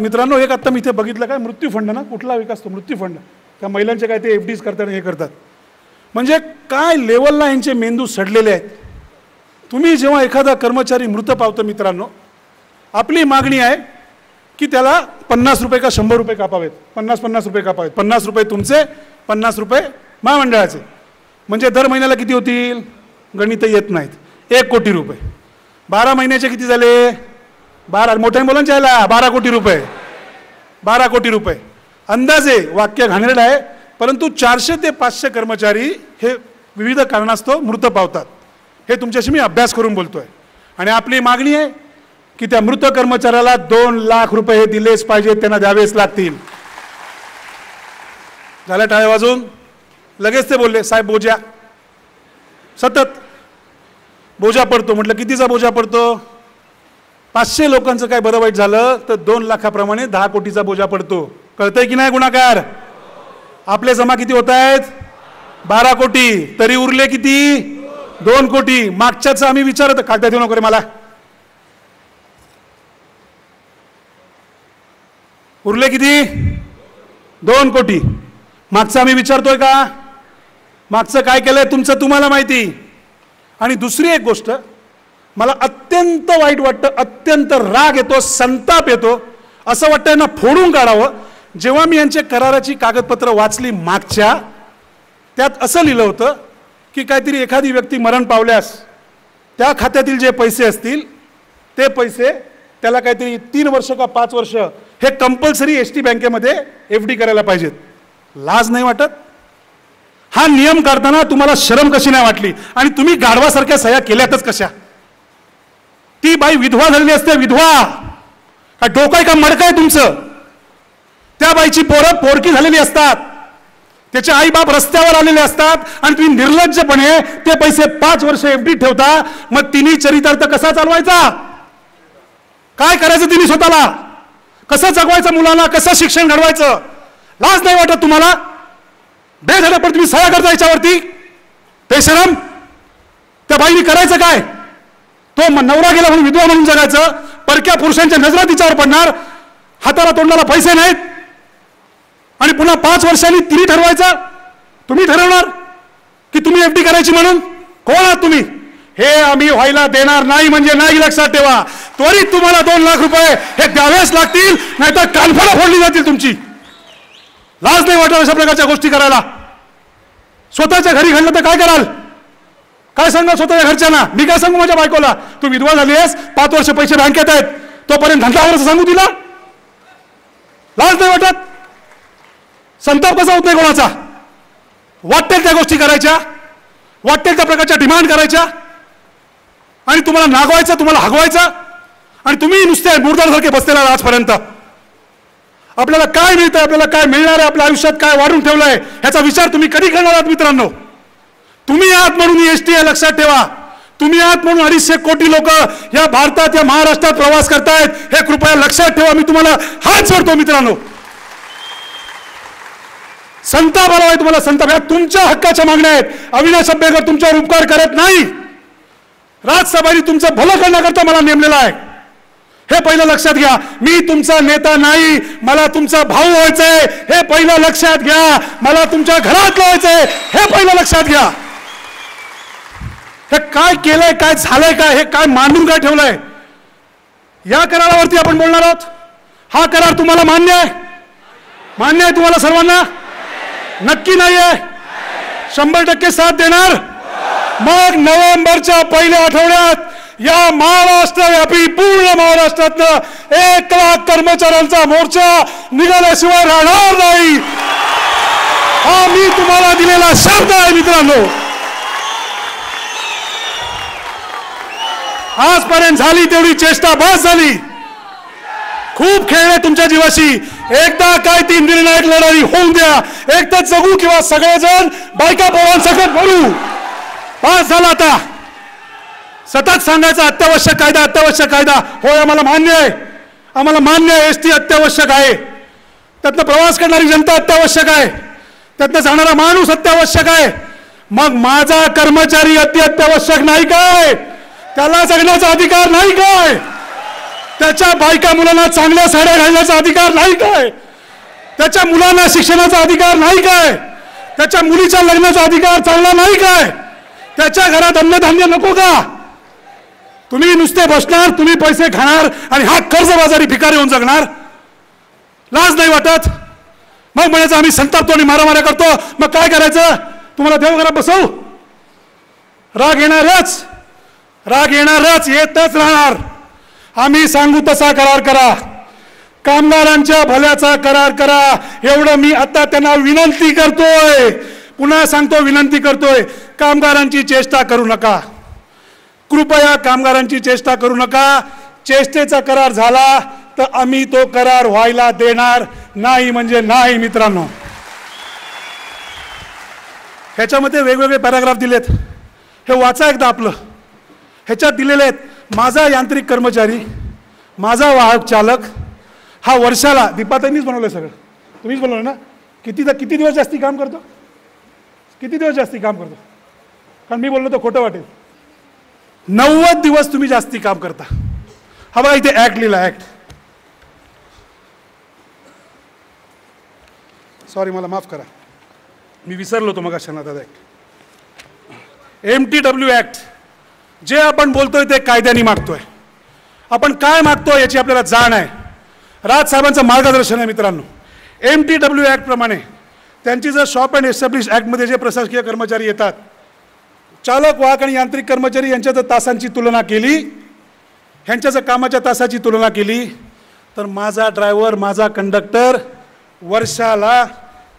मित्रांनो, एक आता मी इथे बघितलं काय, मृत्यू फंड ना, कुठला विकास तो मृत्यू फंड, त्या महिलांचे काय ते FDs करतात हे करतात. म्हणजे काय लेवलला यांचे मेंदू सडलेले आहेत. तुम्ही जेव्हा एखादा कर्मचारी मृत पावतो मित्रांनो, आपली मागणी आहे की त्याला 50 रुपये का 100 रुपये कापावेत, 50 रुपये कापावेत. 50 रुपये तुमचे, 50 रुपये महामंडळाचे. म्हणजे दर महिन्याला किती होतील, गणित येत नाहीत, 1 कोटी रुपये. 12 महिन्याचे किती झाले, 12 मोठ्या मुलांच्या यायला 12 कोटी रुपये, 12 कोटी रुपये. अंदाजे वाक्य घाणेरडं आहे, परंतु 400 ते 500 कर्मचारी हे विविध कारणास्तव मृत पावतात. हे तुमच्याशी मी अभ्यास करून बोलतोय. आणि आपली मागणी आहे की त्या मृत कर्मचाऱ्याला 2 लाख रुपये हे दिलेच पाहिजेत, त्यांना द्यावेच लागतील. झाल्या टाळ्या वाजून. लगेच ते बोलले, साहेब बोजा, सतत बोजा पडतो. म्हटलं कितीचा बोजा पडतो, 500 लोकांचं काय बरं वाईट झालं तर 2 लाखाप्रमाणे 10 कोटीचा बोजा पडतो. कळतंय की नाही गुणाकार. आपले जमा किती होत आहेत, 12 कोटी, तरी उरले किती, 2 कोटी. मागच्याच आम्ही विचारत, कागदात येऊ नको रे मला, उरले किती, 2 कोटी. मागचं आम्ही विचारतोय का, मागचं काय केलंय तुमचं तुम्हाला माहिती. आणि दुसरी एक गोष्ट मला अत्यंत वाईट वाटतं, अत्यंत राग येतो, संताप येतो, असं वाटतं यांना फोडून काढावं. जेव्हा मी यांचे कराराची कागदपत्र वाचली मागच्या, त्यात असं लिहिलं होतं की काहीतरी एखादी व्यक्ती मरण पावल्यास त्या खात्यातील जे पैसे असतील ते पैसे त्याला काहीतरी 3 वर्ष का 5 वर्ष हे कंपल्सरी ST बँकेमध्ये FD करायला पाहिजेत. लाज नाही वाटत. हा नियम काढताना तुम्हाला शरम कशी नाही वाटली, आणि तुम्ही गाढवासारख्या सह्या केल्यातच कशा. ती बाई विधवा झालेली असते, विधवा. का डोकं आहे का मडकं आहे तुमचं. त्या बाईची पोरं पोरकी झालेली असतात, त्याचे आई बाप रस्त्यावर आलेले असतात, आणि तुम्ही निर्लज्जपणे ते पैसे 5 वर्ष FD ठेवता. मग तिन्ही चरितार्थ कसा चालवायचा, काय करायचं तिने स्वतःला, कसं जगवायचं मुलांना, कसं शिक्षण घडवायचं. लाज नाही वाटत तुम्हाला. बेधडकपणे तुम्ही सह्या करता याच्यावरती, बेशरम. त्या बाईने करायचं काय, तो नवरा गेला म्हणून विधवा म्हणून जगायचं, परक्या पुरुषांच्या नजरा तिच्यावर पडणार, हाताला तोंडाला पैसे नाहीत, आणि पुन्हा 5 वर्षांनी तिने ठरवायचं. तुम्ही ठरवणार की तुम्ही FD करायची म्हणून. कोण आहात तुम्ही. हे आम्ही व्हायला देणार नाही म्हणजे नाही, लक्षात ठेवा. त्वरित तुम्हाला 2 लाख रुपये हे द्यावेच लागतील, नाहीतर कानफडा फोडली जातील तुमची. लाज नाही वाटत अशा प्रकारच्या गोष्टी करायला. स्वतःच्या घरी घडलं तर काय कराल, काय सांगा स्वतःच्या घरच्यांना. मी काय सांगू माझ्या बायकोला, तू विधवा झाली आहेस, 5 वर्ष पैसे बँकेत आहेत, तोपर्यंत धंदावर सांगू तिला. लाज नाही वाटत. संताप कसा होत नाही कोणाचा. वाटेल त्या गोष्टी करायच्या, वाटेल त्या प्रकारच्या डिमांड करायच्या, आणि तुम्हाला नागवायचं, तुम्हाला हगवायचं, आणि तुम्ही नुसते मुर्दासारखे बसलेला आजपर्यंत. आपल्याला काय मिळतंय, आपल्याला काय मिळणार आहे, आपल्या आयुष्यात काय वाढून ठेवलंय, ह्याचा विचार तुम्ही कधी करणार आहात मित्रांनो. तुम्ही आहात म्हणून ST आहे, लक्षात ठेवा. तुम्ही आहात म्हणून 250 कोटी लोक या भारतात, या महाराष्ट्रात प्रवास करतायत, हे कृपया लक्षात ठेवा. मी तुम्हाला हात जोडतो मित्रांनो. संताप आला आहे तुम्हाला, संताप. ह्या तुमच्या हक्काच्या मागण्या आहेत. अविनाश अभ्यंकर तुमच्यावर उपकार करत नाही, राज्यसभेने तुमचं भलं करण्याकरता मला नेमलेलं आहे. हे पहिलं लक्षात घ्या. मी तुमचा नेता नाही, मला तुमचा भाऊ व्हायचंय, हे पहिलं लक्षात घ्या. मला तुमच्या घरात व्हायचंय, हे पहिलं लक्षात घ्या. हे काय केलंय, काय झालंय, काय हे काय मांडून काय ठेवलंय, या करारावरती आपण बोलणार आहोत. हा करार तुम्हाला मान्य आहे, मान्य आहे तुम्हाला सर्वांना. नक्की नाही आहे, 100% साथ देणार. मग नोव्हेंबरच्या पहिल्या आठवड्यात या महाराष्ट्रव्यापी पूर्ण महाराष्ट्रातनं 1 लाख कर्मचाऱ्यांचा मोर्चा निघाल्याशिवाय राहणार नाही. हा मी तुम्हाला दिलेला शब्द आहे मित्रांनो. आजपर्यंत झाली तेवढी चेष्टा बस झाली. खूप खेळले तुमच्या जीवाशी. एकदा काय ती निर्णायक लढाई होऊन द्या. एकदा जगू किंवा सगळेजण बायका पोरांसकट बोलू. पास झाला. आता सतत सांगायचा अत्यावश्यक कायदा, अत्यावश्यक कायदा. होय, आम्हाला मान्य आहे, आम्हाला मान्य आहे. ST अत्यावश्यक आहे, त्यातनं प्रवास करणारी जनता अत्यावश्यक आहे, त्यातनं जाणारा माणूस अत्यावश्यक आहे. मग माझा कर्मचारी अत्यावश्यक नाही काय, त्याला जगण्याचा अधिकार नाही काय. त्याच्या बायका मुलांना चांगल्या साड्या घालण्याचा अधिकार नाही काय? त्याच्या मुलांना शिक्षणाचा अधिकार नाही काय? त्याच्या मुलीच्या लग्नाचा अधिकार चांगला नाही काय? त्याच्या घरात अन्नधान्य नको का? तुम्ही नुसते बसणार, तुम्ही पैसे खाणार आणि हा कर्जबाजारी भिकारी होऊन जगणार? लाज नाही वाटत? मग म्हणायचं आम्ही संतापतो आणि मारामाऱ्या करतो. मग काय करायचं? तुम्हाला देवघरात बसवू? राग येणारच, येतच राहणार. आम्ही सांगू तसा करार करा, कामगारांच्या भल्याचा करार करा, एवढं मी आता त्यांना विनंती करतोय. पुन्हा सांगतो, विनंती करतोय, कामगारांची चेष्टा करू नका. कृपया कामगारांची चेष्टा करू नका. चेष्टेचा करार झाला तर आम्ही तो करार व्हायला देणार नाही म्हणजे नाही. मित्रांनो, ह्याच्यामध्ये वेगवेगळे पॅराग्राफ दिलेत, हे वाचा एकदा आपलं. ह्याच्यात दिलेले आहेत, माझा यांत्रिक कर्मचारी, माझा वाहक चालक हा वर्षाला, दीपाताईंनीच बनवलं सगळं, तुम्हीच बनवलं ना? किती दिवस जास्ती काम करतो? किती दिवस जास्ती काम करतो? कारण मी बोललो तर खोटं वाटेल. 90 दिवस तुम्ही जास्ती काम करता. हा बघा इथे ऍक्ट लिहिला, ऍक्ट. सॉरी, मला माफ करा, मी विसरलो होतो मग क्षणात. MTW act. जे आपण बोलतोय ते कायद्याने मागतोय. आपण काय मागतोय याची आपल्याला जाण आहे. राज साहेबांचं मार्गदर्शन आहे. मित्रांनो, MTW ऍक्ट प्रमाणे त्यांची जर शॉप अँड एस्टॅब्लिश ऍक्टमध्ये जे प्रशासकीय कर्मचारी येतात, चालक, वाहक आणि यांत्रिक कर्मचारी यांच्या जर तासांची तुलना केली, ह्यांच्या जर कामाच्या तासाची तुलना केली, तर माझा ड्रायव्हर, माझा कंडक्टर वर्षाला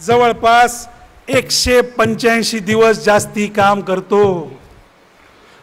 जवळपास 185 दिवस जास्ती काम करतो.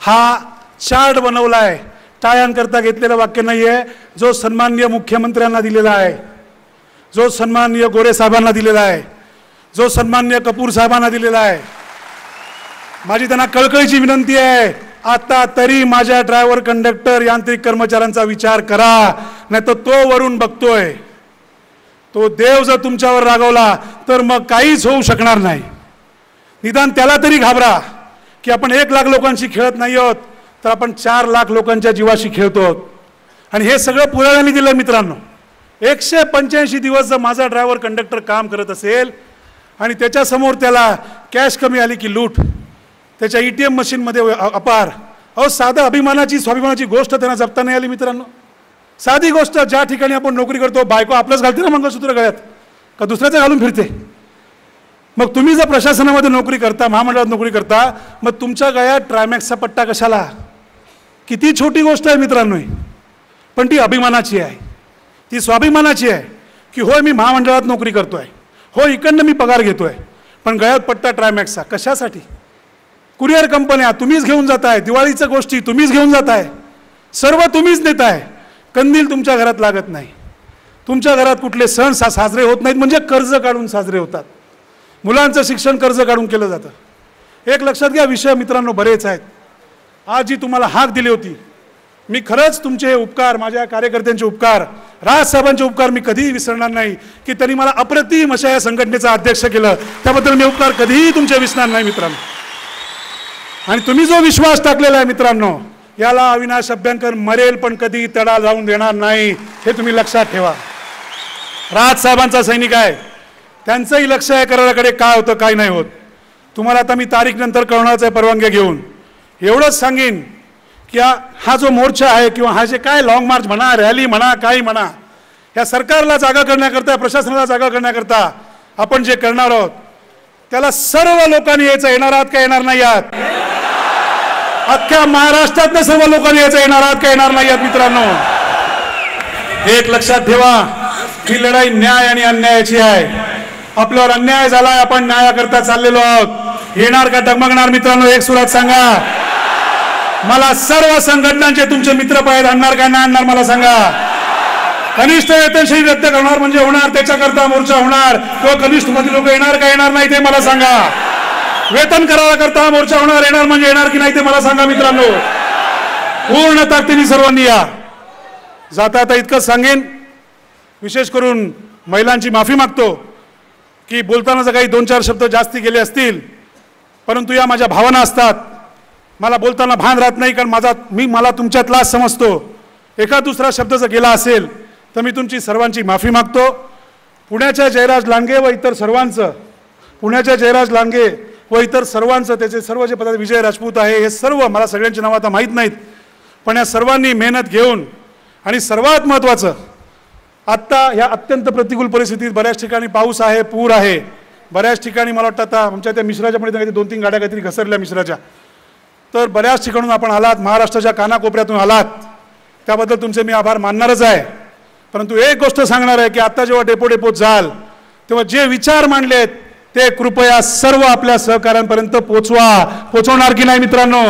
हा चार्ट बनवलाय, टाळ्यांकरता घेतलेलं वाक्य नाहीये, जो सन्माननीय मुख्यमंत्र्यांना दिलेला आहे, जो सन्माननीय गोरे साहेबांना दिलेला आहे, जो सन्माननीय कपूर साहेबांना दिलेला आहे. माझी त्यांना कळकळीची विनंती आहे, आता तरी माझ्या ड्रायव्हर, कंडक्टर, यांत्रिक कर्मचाऱ्यांचा विचार करा, नाही तर तो वरून बघतोय. तो देव जर तुमच्यावर रागवला तर मग काहीच होऊ शकणार नाही. निदान त्याला तरी घाबरा की आपण 1 लाख लोकांशी खेळत नाही आहोत, तर आपण 4 लाख लोकांच्या जीवाशी खेळतो आहोत. आणि हे सगळं पुराव्याने दिलं. मित्रांनो, 185 दिवस जर माझा ड्रायव्हर, कंडक्टर काम करत असेल आणि त्याच्यासमोर त्याला कॅश कमी आली की लूट, त्याच्या ATM मशीनमध्ये अपार, साधं अभिमानाची, स्वाभिमानाची गोष्ट त्यांना जपता नाही आली. मित्रांनो, साधी गोष्ट, ज्या ठिकाणी आपण नोकरी करतो, बायको आपलंच घालते ना मंगळसूत्र गळ्यात, का दुसऱ्याचं घालून फिरते? मग तुम्ही जर प्रशासनामध्ये नोकरी करता, महामंडळात नोकरी करता, मग तुमच्या गळ्यात ट्रायमॅक्सचा पट्टा कशाला? किती छोटी गोष्ट आहे मित्रांनो, पण ती अभिमानाची आहे, ती स्वाभिमानाची आहे की होय मी महामंडळात नोकरी करतोय, हो इकडनं मी पगार घेतोय, पण गळ्यात पट्टा ट्रायमॅक्सचा कशासाठी? कुरिअर कंपन्या तुम्हीच घेऊन जाताय, दिवाळीच्या गोष्टी तुम्हीच घेऊन जाताय, सर्व तुम्हीच नेताय. कंदील तुमच्या घरात लागत नाही, तुमच्या घरात कुठले सण साजरे होत नाहीत म्हणजे कर्ज काढून साजरे होतात. मुलांचं शिक्षण कर्ज काढून केलं जातं. एक लक्षात घ्या, विषय मित्रांनो बरेच आहेत. आज जी तुम्हाला हाक दिली होती, मी खरंच तुमचे उपकार, माझ्या कार्यकर्त्यांचे उपकार, राजसाहेबांचे उपकार मी कधीही विसरणार नाही की त्यांनी मला अप्रतिम अशा या संघटनेचा अध्यक्ष केलं. त्याबद्दल मी उपकार कधीही तुमचे विसरणार नाही मित्रांनो. आणि तुम्ही जो विश्वास टाकलेला आहे मित्रांनो, याला अविनाश अभ्यंकर मरेल पण कधी तडा जाऊन देणार नाही, हे तुम्ही लक्षात ठेवा. राजसाहेबांचा सैनिक आहे, त्यांचंही लक्ष आहे कराराकडे, काय होतं काय नाही होत. तुम्हाला आता मी तारीख नंतर कळवण्याचा परवानगी घेऊन एवढंच सांगेन की हा जो मोर्चा आहे किंवा हा जे काय लॉंग मार्च म्हणा, रॅली म्हणा, काही म्हणा, या सरकारला जागा करण्याकरता, प्रशासनाला जागा करण्याकरता आपण जे करणार आहोत, त्याला सर्व लोकांनी यायचं. येणार आहात का येणार नाही आहात? अख्ख्या महाराष्ट्रातल्या सर्व लोकांनी यायचं. येणार आहात का येणार नाही आहात? मित्रांनो, एक लक्षात ठेवा, ही लढाई न्याय आणि अन्यायाची आहे. आपल्यावर अन्याय झालाय, आपण न्यायाकरता चाललेलो आहोत. येणार का डगमगणार? मित्रांनो, एक सुरात सांगा. मला सर्व संघटनांचे तुमचे मित्र पाहिजे, आणणार का नाही आणणार मला सांगा. कनिष्ठ वेतनश्रेणी रद्द करणार म्हणजे होणार, त्याच्याकरता मोर्चा होणार. तो कनिष्ठ मध्ये लोक येणार का येणार नाही ते मला सांगा. वेतन कराराकरता मोर्चा होणार, येणार म्हणजे येणार की नाही ते मला सांगा. मित्रांनो, पूर्ण ताकदीने सर्वांनी या. जाता आता इतकंच सांगेन, विशेष करून महिलांची माफी मागतो की बोलताना जर काही 2-4 शब्द जास्ती गेले असतील, परंतु या माझ्या भावना असतात. मला बोलताना भान राहत नाही, कारण मला तुमच्यातला समजतो एका दुसरा शब्द जर गेला असेल तर मी तुमची सर्वांची माफी मागतो. पुण्याच्या जयराज लांडगे व इतर सर्वांचं, पुण्याच्या जयराज लांडगे व इतर सर्वांचं, त्याचे सर्व जे पदाधिकारी, विजय राजपूत आहे, हे सर्व मला सगळ्यांची नावं आता माहीत नाहीत, पण या सर्वांनी मेहनत घेऊन आणि सर्वात महत्त्वाचं आत्ता या अत्यंत प्रतिकूल परिस्थितीत बऱ्याच ठिकाणी पाऊस आहे, पूर आहे, बऱ्याच ठिकाणी मला वाटतं आता आमच्या त्या मिश्राच्या मध्ये 2-3 गाड्या काहीतरी घसरल्या मिश्राच्या, तर बऱ्याच ठिकाणून आपण आलात, महाराष्ट्राच्या कानाकोपऱ्यातून आलात, त्याबद्दल तुमचे मी आभार मानणारच आहे. परंतु एक गोष्ट सांगणार आहे की आता जेव्हा डेपोडेपोत जाल तेव्हा जे विचार मांडलेत ते कृपया सर्व आपल्या सहकाऱ्यांपर्यंत पोचवणार की नाही मित्रांनो?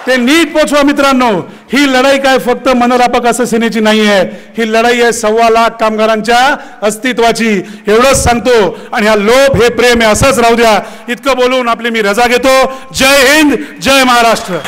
ते नीट पोचवा मित्रांनो. ही लढाई काय फक्त मनोरापक असं सेनेची नाही आहे, ही लढाई आहे 1.25 लाख कामगारांच्या अस्तित्वाची. एवढंच सांगतो आणि हा लोभ हे प्रेम आहे असंच राहू द्या. इतकं बोलून आपली मी रजा घेतो. जय हिंद, जय महाराष्ट्र.